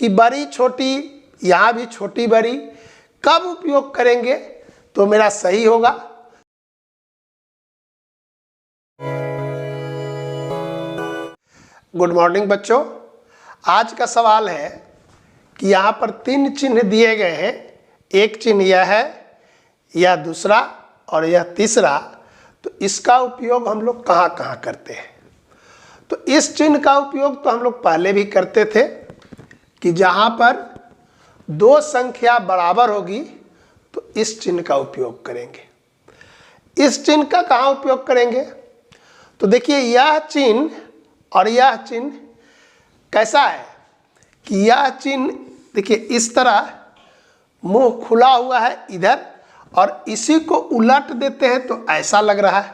कि बड़ी छोटी, यहाँ भी छोटी बड़ी, कब उपयोग करेंगे तो मेरा सही होगा। गुड मॉर्निंग बच्चों, आज का सवाल है कि यहाँ पर 3 चिन्ह दिए गए हैं। एक चिन्ह यह है, यह दूसरा और यह तीसरा। तो इसका उपयोग हम लोग कहाँ कहाँ करते हैं? तो इस चिन्ह का उपयोग तो हम लोग पहले भी करते थे कि जहाँ पर 2 संख्या बराबर होगी तो इस चिन्ह का उपयोग करेंगे। इस चिन्ह का कहाँ उपयोग करेंगे? तो देखिए, यह चिन्ह और यह चिन्ह कैसा है कि यह चिन्ह देखिए इस तरह मुंह खुला हुआ है इधर, और इसी को उलट देते हैं तो ऐसा लग रहा है।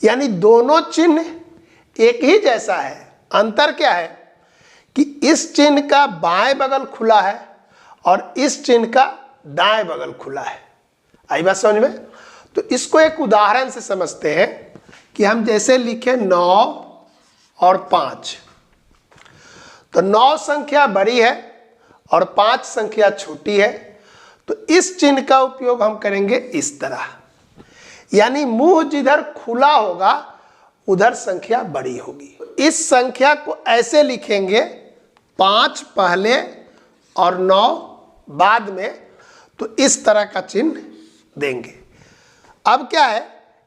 यानी दोनों चिन्ह एक ही जैसा है। अंतर क्या है कि इस चिन्ह का बाएं बगल खुला है और इस चिन्ह का दाएं बगल खुला है। आई बात समझ में? तो इसको एक उदाहरण से समझते हैं कि हम जैसे लिखें 9 और 5। तो 9 संख्या बड़ी है और 5 संख्या छोटी है। तो इस चिन्ह का उपयोग हम करेंगे इस तरह, यानी मुंह जिधर खुला होगा उधर संख्या बड़ी होगी। इस संख्या को ऐसे लिखेंगे 5 पहले और 9 बाद में, तो इस तरह का चिन्ह देंगे। अब क्या है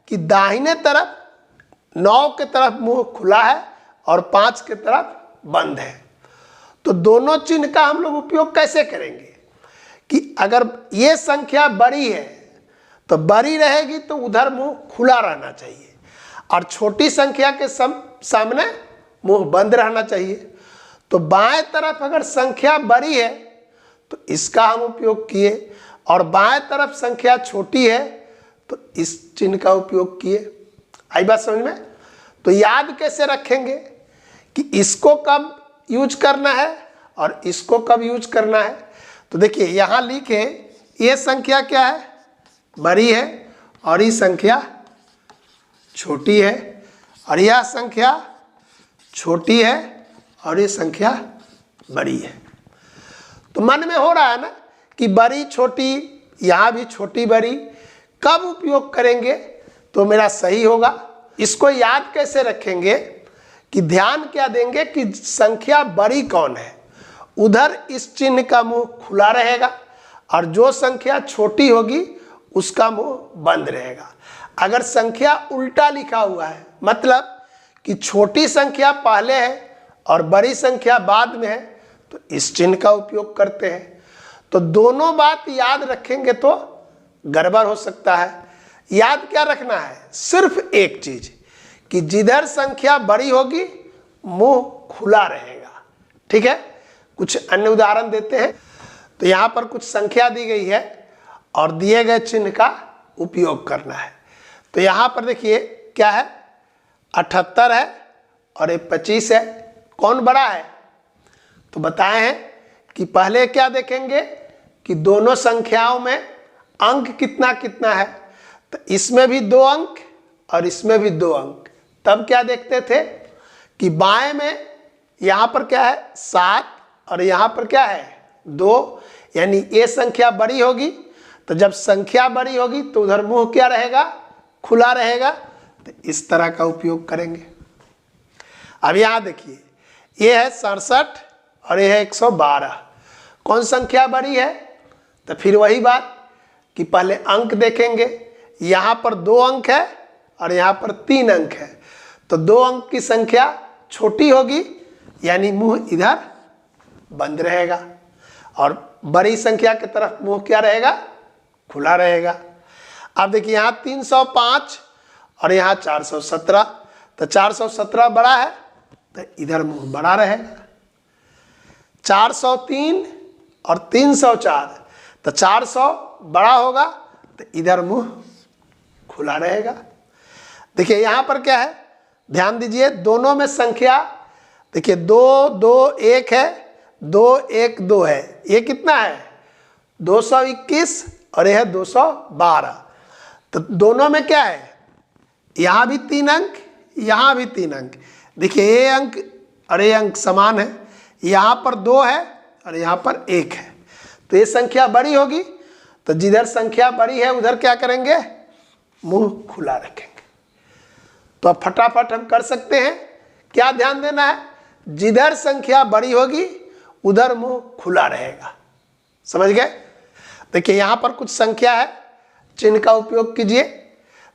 कि दाहिने तरफ 9 के तरफ मुंह खुला है और 5 के तरफ बंद है। तो दोनों चिन्ह का हम लोग उपयोग कैसे करेंगे कि अगर ये संख्या बड़ी है तो बड़ी रहेगी तो उधर मुंह खुला रहना चाहिए, और छोटी संख्या के सामने मुंह बंद रहना चाहिए। तो बाएं तरफ अगर संख्या बड़ी है तो इसका हम उपयोग किए, और बाएं तरफ संख्या छोटी है तो इस चिन्ह का उपयोग किए। आई बात समझ में? तो याद कैसे रखेंगे कि इसको कब यूज करना है और इसको कब यूज करना है? तो देखिए यहाँ लिखे, ये संख्या क्या है? बड़ी है, और ये संख्या छोटी है, और यह संख्या छोटी है और ये संख्या बड़ी है। तो मन में हो रहा है ना कि बड़ी छोटी, यहाँ भी छोटी बड़ी, कब उपयोग करेंगे तो मेरा सही होगा। इसको याद कैसे रखेंगे कि ध्यान क्या देंगे कि संख्या बड़ी कौन है, उधर इस चिन्ह का मुंह खुला रहेगा, और जो संख्या छोटी होगी उसका मुंह बंद रहेगा। अगर संख्या उल्टा लिखा हुआ है, मतलब कि छोटी संख्या पहले है और बड़ी संख्या बाद में है, तो इस चिन्ह का उपयोग करते हैं। तो दोनों बात याद रखेंगे तो गड़बड़ हो सकता है। याद क्या रखना है? सिर्फ एक चीज कि जिधर संख्या बड़ी होगी मुंह खुला रहेगा। ठीक है, कुछ अन्य उदाहरण देते हैं। तो यहाँ पर कुछ संख्या दी गई है और दिए गए चिन्ह का उपयोग करना है। तो यहाँ पर देखिए क्या है, 78 है और ये 25 है। कौन बड़ा है? तो बताए हैं कि पहले क्या देखेंगे कि दोनों संख्याओं में अंक कितना कितना है। तो इसमें भी 2 अंक और इसमें भी 2 अंक। तब क्या देखते थे कि बाएं में यहाँ पर क्या है 7 और यहाँ पर क्या है 2, यानी ये संख्या बड़ी होगी। तो जब संख्या बड़ी होगी तो उधर मुंह क्या रहेगा? खुला रहेगा। तो इस तरह का उपयोग करेंगे। अब यहाँ देखिए, ये है 67 और ये है 112। कौन संख्या बड़ी है? तो फिर वही बात कि पहले अंक देखेंगे। यहाँ पर 2 अंक है और यहाँ पर 3 अंक है। तो 2 अंक की संख्या छोटी होगी, यानी मुंह इधर बंद रहेगा, और बड़ी संख्या की तरफ मुंह क्या रहेगा? खुला रहेगा। अब देखिए यहाँ 305 और यहाँ 417। तो 417 बड़ा है तो इधर मुंह बड़ा रहेगा। 403 और 304, तो 400 बड़ा होगा तो इधर मुंह खुला रहेगा। देखिए यहाँ पर क्या है, ध्यान दीजिए, दोनों में संख्या देखिए 2 2 1 है, 2 1 2 है। ये कितना है? 221 और यह है 212। तो दोनों में क्या है? यहाँ भी 3 अंक, यहाँ भी 3 अंक। देखिए ये अंक और ये अंक समान है, यहाँ पर 2 है और यहाँ पर 1 है, तो ये संख्या बड़ी होगी, तो जिधर संख्या बड़ी है उधर क्या करेंगे, मुंह खुला रखेंगे। तो अब फटाफट हम कर सकते हैं। क्या ध्यान देना है, जिधर संख्या बड़ी होगी उधर मुंह खुला रहेगा। समझ गए? देखिए यहाँ पर कुछ संख्या है, चिन्ह का उपयोग कीजिए।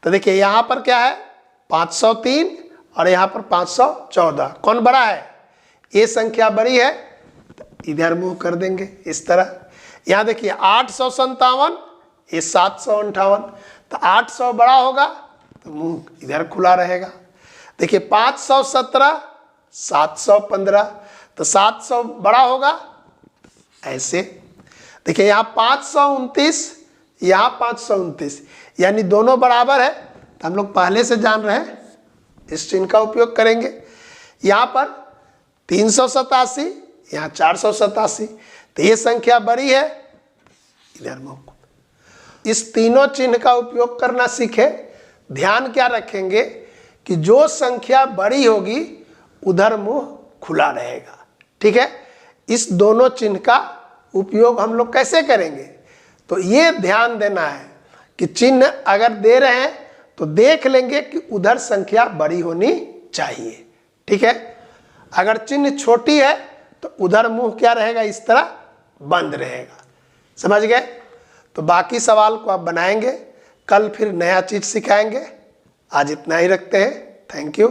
तो देखिए यहाँ पर क्या है, 503 और यहाँ पर 514। कौन बड़ा है, ये संख्या बड़ी है, तो इधर मुंह कर देंगे इस तरह। यहाँ देखिए 857, ये 758, तो 800 बड़ा होगा तो मुंह इधर खुला रहेगा। देखिए 517, 715, तो 700 बड़ा होगा ऐसे। देखिए यहाँ 529, यहाँ 529, यानी दोनों बराबर है, तो हम लोग पहले से जान रहे हैं, इस चिन्ह का उपयोग करेंगे। यहाँ पर 387, यहाँ 487, तो ये संख्या बड़ी है, इधर मुंह। इस तीनों चिन्ह का उपयोग करना सीखे। ध्यान क्या रखेंगे कि जो संख्या बड़ी होगी उधर मुंह खुला रहेगा। ठीक है, इस दोनों चिन्ह का उपयोग हम लोग कैसे करेंगे, तो ये ध्यान देना है कि चिन्ह अगर दे रहे हैं तो देख लेंगे कि उधर संख्या बड़ी होनी चाहिए। ठीक है, अगर चिन्ह छोटी है तो उधर मुंह क्या रहेगा, इस तरह बंद रहेगा। समझ गए? तो बाकी सवाल को आप बनाएंगे, कल फिर नया चीज सिखाएंगे। आज इतना ही रखते हैं। Thank you.